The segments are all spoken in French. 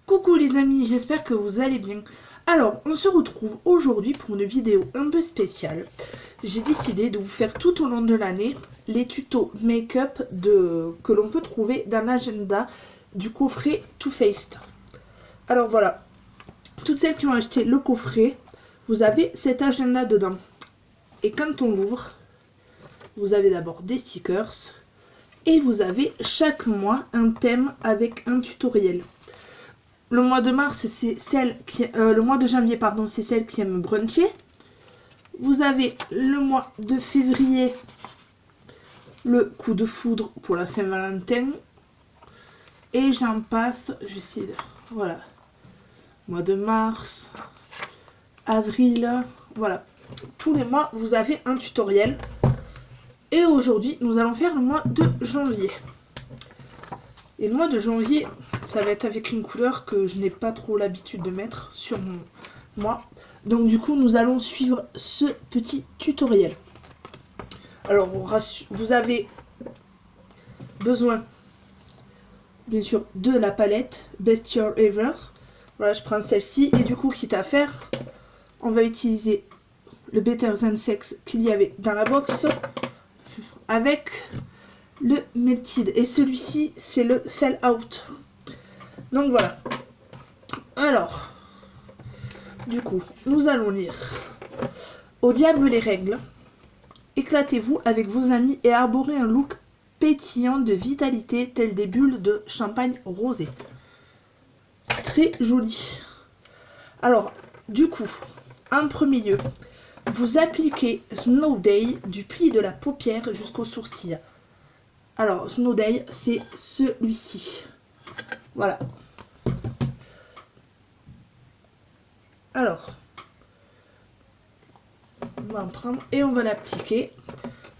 Coucou les amis, j'espère que vous allez bien. Alors, on se retrouve aujourd'hui pour une vidéo un peu spéciale. J'ai décidé de vous faire tout au long de l'année les tutos make-up que l'on peut trouver dans l'agenda du coffret Too Faced. Alors voilà, toutes celles qui ont acheté le coffret, vous avez cet agenda dedans. Et quand on l'ouvre, vous avez d'abord des stickers et vous avez chaque mois un thème avec un tutoriel. Le mois de mars, c'est celle qui, le mois de janvier, pardon, c'est celle qui aime bruncher. Vous avez le mois de février, le coup de foudre pour la Saint-Valentin. Et j'en passe, j'essaie de... Voilà. Mois de mars, avril, voilà. Tous les mois, vous avez un tutoriel. Et aujourd'hui, nous allons faire le mois de janvier. Et le mois de janvier, ça va être avec une couleur que je n'ai pas trop l'habitude de mettre sur moi. Donc du coup, nous allons suivre ce petit tutoriel. Alors, vous avez besoin, bien sûr, de la palette Best Year Ever. Voilà, je prends celle-ci. Et du coup, quitte à faire, on va utiliser le Better Than Sex qu'il y avait dans la box avec le Melted. Et celui-ci, c'est le Sell Out. Donc voilà. Alors, du coup, nous allons lire. Au diable les règles. Éclatez-vous avec vos amis et arborez un look pétillant de vitalité tel des bulles de champagne rosé. C'est très joli. Alors, du coup, en premier lieu, vous appliquez Snow Day du pli de la paupière jusqu'au sourcil. Alors, Snow Day, c'est celui-ci. Voilà. Alors, on va en prendre et on va l'appliquer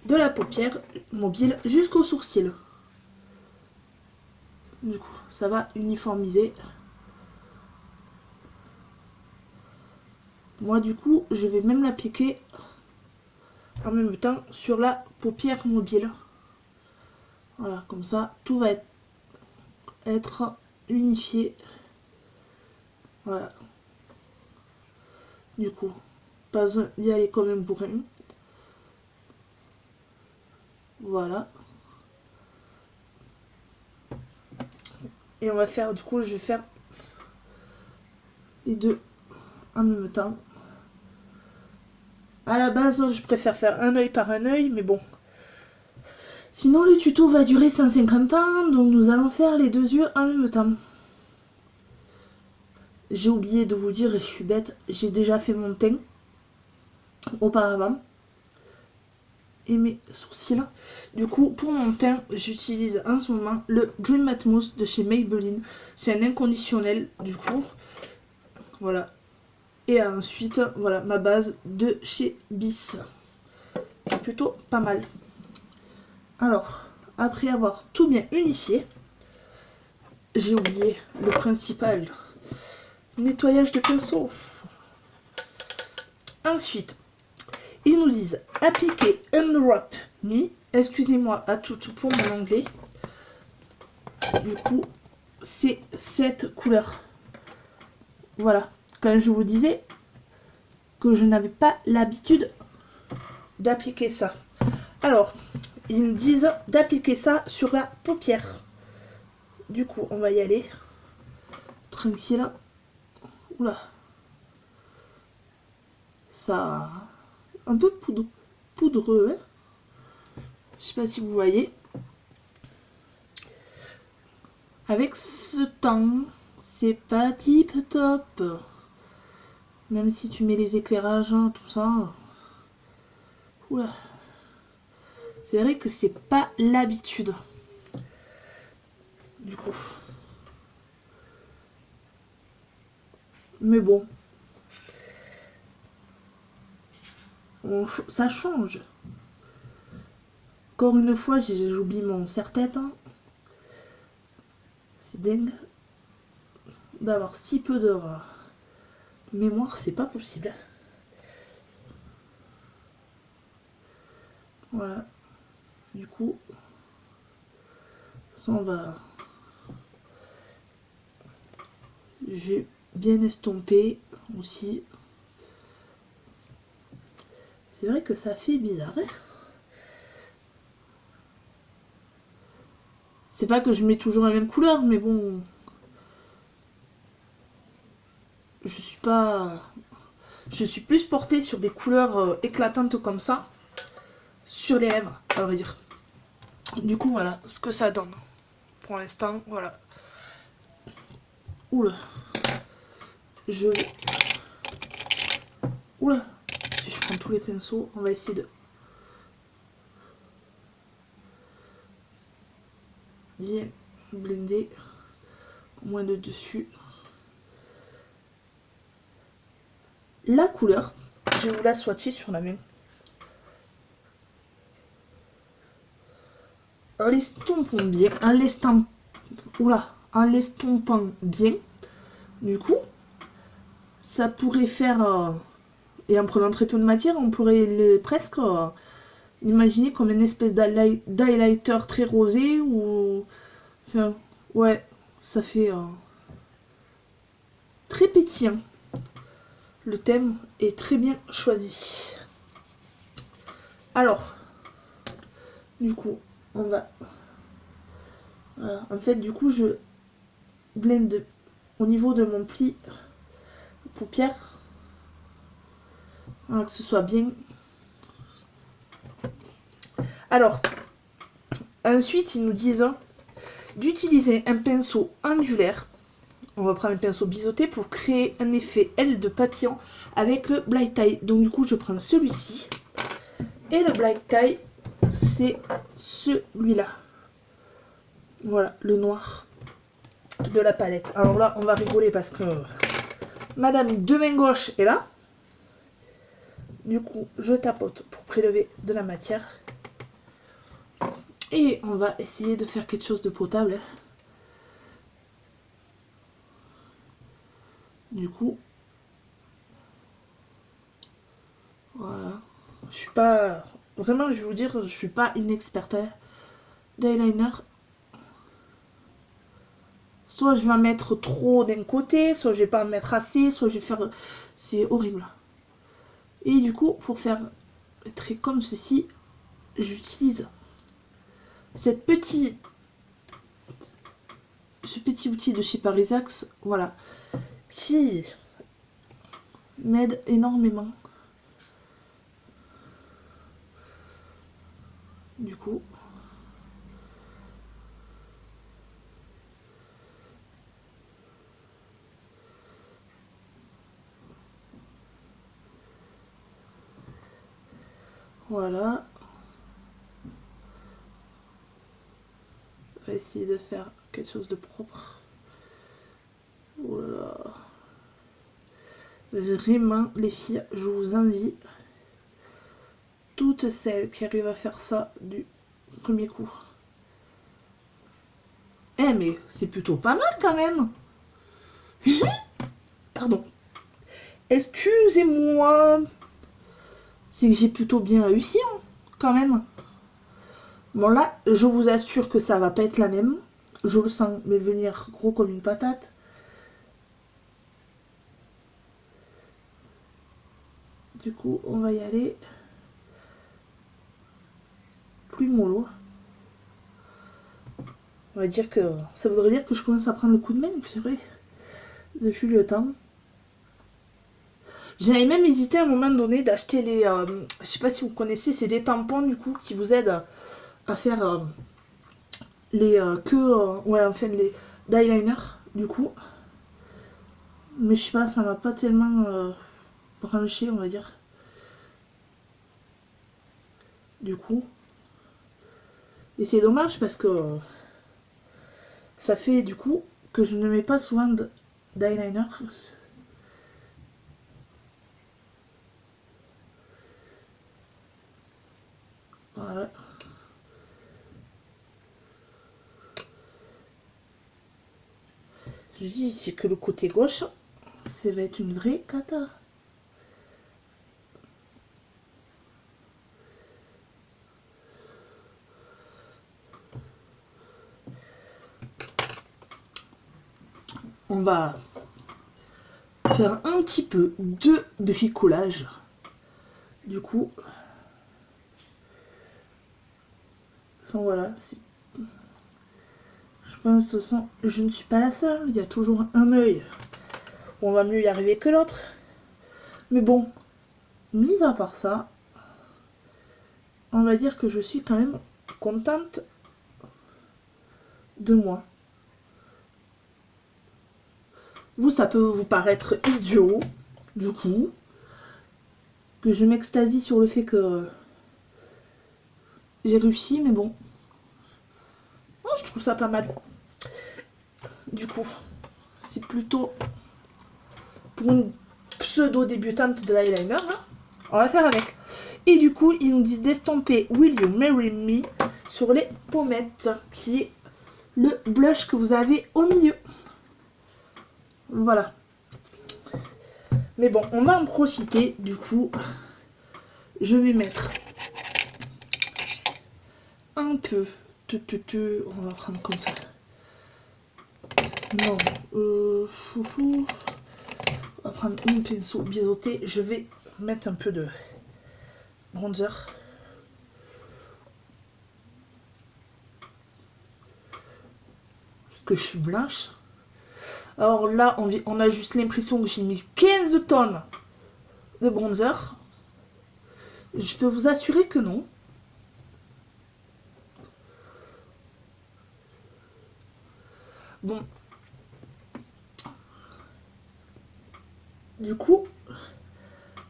de la paupière mobile jusqu'au sourcil. Du coup, ça va uniformiser. Moi, du coup, je vais même l'appliquer en même temps sur la paupière mobile. Voilà, comme ça, tout va être unifié. Voilà. Du coup, pas besoin d'y aller comme un bourrin. Voilà. Et on va faire, du coup, je vais faire les deux en même temps. À la base, je préfère faire un œil par un œil, mais bon. Sinon, le tuto va durer 150 ans, donc nous allons faire les deux yeux en même temps. J'ai oublié de vous dire, et je suis bête, j'ai déjà fait mon teint auparavant. Et mes sourcils. Du coup, pour mon teint, j'utilise en ce moment le Dream Matte Mousse de chez Maybelline. C'est un inconditionnel, du coup. Voilà. Et ensuite, voilà, ma base de chez Bis. Qui est plutôt pas mal. Alors, après avoir tout bien unifié, j'ai oublié le principal. Nettoyage de pinceau. Ensuite, ils nous disent appliquer Unwrap Me. Excusez-moi à tout pour mon anglais. Du coup, c'est cette couleur. Voilà. Quand je vous disais que je n'avais pas l'habitude d'appliquer ça. Alors, ils me disent d'appliquer ça sur la paupière. Du coup, on va y aller. Tranquille. Oula. Ça... Un peu poudreux. Hein, je sais pas si vous voyez. Avec ce temps, c'est pas tip top. Même si tu mets les éclairages, hein, tout ça. Oula. C'est vrai que c'est pas l'habitude. Du coup. Mais bon. Ça change. Encore une fois, j'oublie mon serre-tête. Hein. C'est dingue. D'avoir si peu de mémoire, c'est pas possible. Voilà. Du coup, ça on va J'ai bien estompé aussi. C'est vrai que ça fait bizarre. Hein, c'est pas que je mets toujours la même couleur, mais bon... Je suis pas... Je suis plus portée sur des couleurs éclatantes comme ça. Sur les lèvres, à vrai dire. Du coup, voilà ce que ça donne. Pour l'instant, voilà. Oula. Je... Oula. Si je prends tous les pinceaux, on va essayer de... bien blender. Au moins de dessus. La couleur, je vais vous la swatcher sur la main. En l'estompant bien, en l'estompant bien, du coup, ça pourrait faire, et en prenant très peu de matière, on pourrait presque imaginer comme une espèce d'highlighter très rosé, ou, enfin, ouais, ça fait très pétillant. Le thème est très bien choisi. Alors, du coup, on va... Voilà. En fait, du coup, je blende au niveau de mon pli paupière. Voilà, que ce soit bien. Alors, ensuite, ils nous disent d'utiliser un pinceau ondulaire. On va prendre un pinceau biseauté pour créer un effet aile de papillon avec le black tie. Donc, du coup, je prends celui-ci. Et le black tie, c'est celui-là. Voilà, le noir de la palette. Alors là, on va rigoler parce que Madame de main gauche est là. Du coup, je tapote pour prélever de la matière. Et on va essayer de faire quelque chose de potable. Du coup, voilà. Je suis pas... Vraiment, je vais vous dire, je suis pas une experte d'eyeliner. Soit je vais en mettre trop d'un côté, soit je vais pas en mettre assez, soit je vais faire... C'est horrible. Et du coup, pour faire un trait comme ceci, j'utilise ce petit outil de chez Parisax, voilà, qui m'aide énormément. Du coup, voilà. On va essayer de faire quelque chose de propre. Oh là là. Vraiment, les filles, je vous envie. Toutes celles qui arrivent à faire ça du premier coup. Eh mais c'est plutôt pas mal quand même. Pardon. Excusez-moi. C'est que j'ai plutôt bien réussi, hein, quand même. Bon là, je vous assure que ça va pas être la même. Je le sens, mais venir gros comme une patate. Du coup, on va y aller plus mollo. On va dire que ça voudrait dire que je commence à prendre le coup de main, c'est vrai, depuis le temps. J'avais même hésité à un moment donné d'acheter les... je sais pas si vous connaissez, c'est des tampons du coup qui vous aident à faire les ouais, enfin les d'eyeliner du coup. Mais je sais pas, ça m'a pas tellement branché, on va dire. Du coup. Et c'est dommage parce que ça fait du coup que je ne mets pas souvent d'eyeliner. Voilà. Je dis, c'est que le côté gauche, ça va être une vraie cata. On va faire un petit peu de bricolage. Du coup, voilà, je pense de toute façon, je ne suis pas la seule, il y a toujours un œil où on va mieux y arriver que l'autre. Mais bon, mis à part ça, on va dire que je suis quand même contente de moi. Vous, ça peut vous paraître idiot, du coup, que je m'extasie sur le fait que j'ai réussi, mais bon, oh, je trouve ça pas mal. Du coup, c'est plutôt pour une pseudo débutante de l'eyeliner, hein. On va faire avec. Et du coup, ils nous disent d'estomper Will You Marry Me sur les pommettes, qui est le blush que vous avez au milieu. Voilà. Mais bon, on va en profiter. Du coup, je vais mettre un peu. On va prendre comme ça. Non. On va prendre un pinceau biseauté. Je vais mettre un peu de bronzer. Parce que je suis blanche. Alors là, on a juste l'impression que j'ai mis 15 tonnes de bronzer. Je peux vous assurer que non. Bon. Du coup,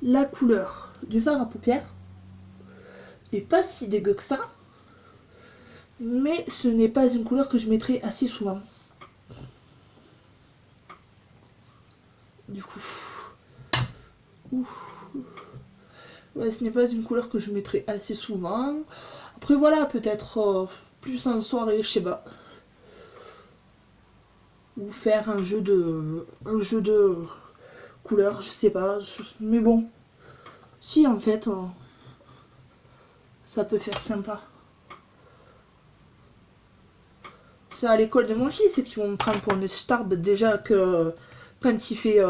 la couleur du fard à paupières est pas si dégueu que ça. Mais ce n'est pas une couleur que je mettrai assez souvent. Du coup. Ouais, ce n'est pas une couleur que je mettrai assez souvent. Après voilà, peut-être plus en soirée, je sais pas. Ou faire un jeu de couleurs, je sais pas. Mais bon, si en fait, ça peut faire sympa. C'est à l'école de mon fils qu'ils vont me prendre pour une starbe déjà que quand il fait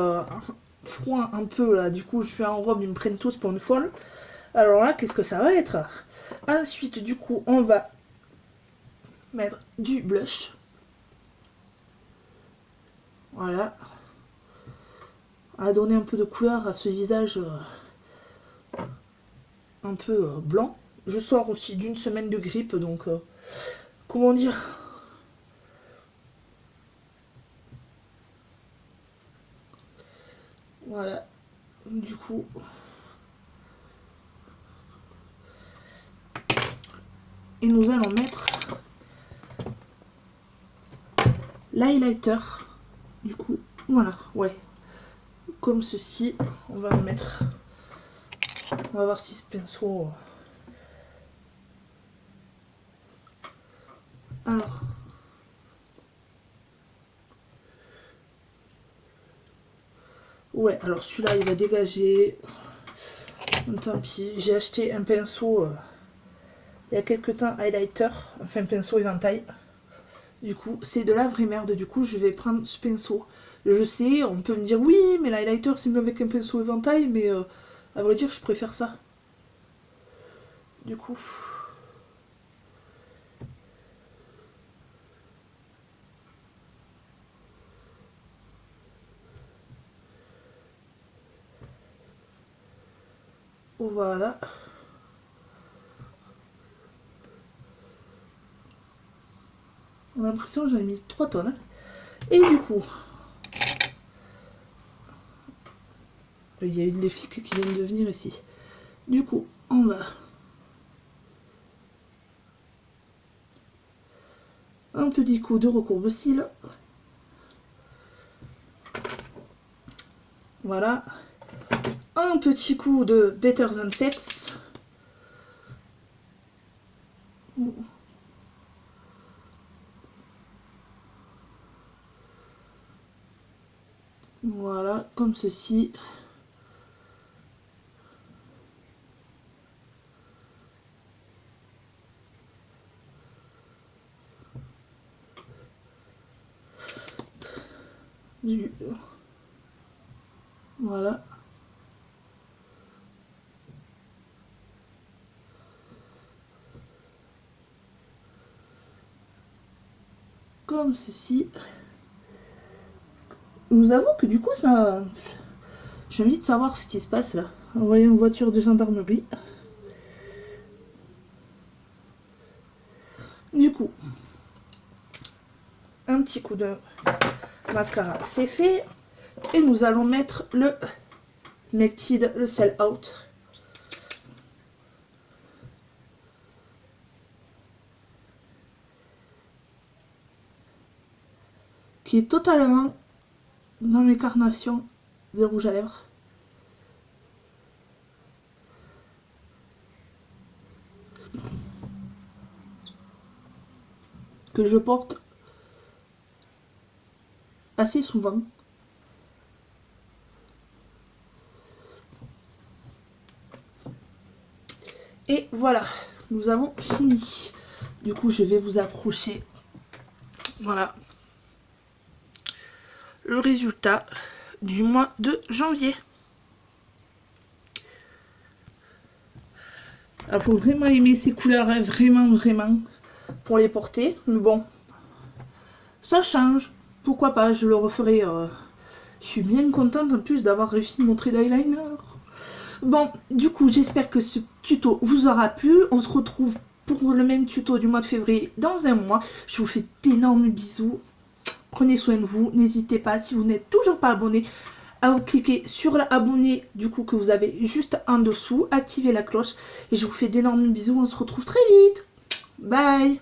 froid un peu là, du coup je suis en robe, ils me prennent tous pour une folle. Alors là, qu'est-ce que ça va être? Ensuite, du coup, on va mettre du blush. Voilà. À donner un peu de couleur à ce visage un peu blanc. Je sors aussi d'une semaine de grippe, donc comment dire? Voilà. Du coup. Et nous allons mettre l'highlighter. Du coup, voilà, ouais. Comme ceci, on va en mettre. On va voir si ce pinceau. Alors. Ouais, alors celui-là, il va dégager. Tant pis, j'ai acheté un pinceau il y a quelques temps, highlighter, enfin pinceau éventail. Du coup, c'est de la vraie merde. Du coup, je vais prendre ce pinceau. Je sais, on peut me dire oui, mais l'highlighter c'est mieux avec un pinceau éventail, mais à vrai dire, je préfère ça. Du coup. Voilà. On a l'impression que j'en ai mis 3 tonnes. Et du coup, il y a une des flics qui viennent de venir ici. Du coup, on va un petit coup de recourbe-cils. Voilà. Un petit coup de Better Than Sex. Voilà, comme ceci. Voilà. Comme ceci. Nous avons que du coup ça... J'ai envie de savoir ce qui se passe là. Vous voyez une voiture de gendarmerie. Du coup, un petit coup de mascara, c'est fait. Et nous allons mettre le Melted, le Sell Out. Qui est totalement dans mes carnations de rouge à lèvres. Que je porte assez souvent. Et voilà, nous avons fini. Du coup, je vais vous approcher. Voilà. Le résultat du mois de janvier. Il faut vraiment aimer ces couleurs, hein, vraiment, pour les porter. Mais bon, ça change. Pourquoi pas, je le referai. Je suis bien contente en plus d'avoir réussi à montrer l'eyeliner. Bon, du coup, j'espère que ce tuto vous aura plu. On se retrouve pour le même tuto du mois de février dans un mois. Je vous fais d'énormes bisous. Prenez soin de vous. N'hésitez pas, si vous n'êtes toujours pas abonné, à vous cliquer sur l'abonné du coup que vous avez juste en dessous. Activez la cloche. Et je vous fais d'énormes bisous. On se retrouve très vite. Bye.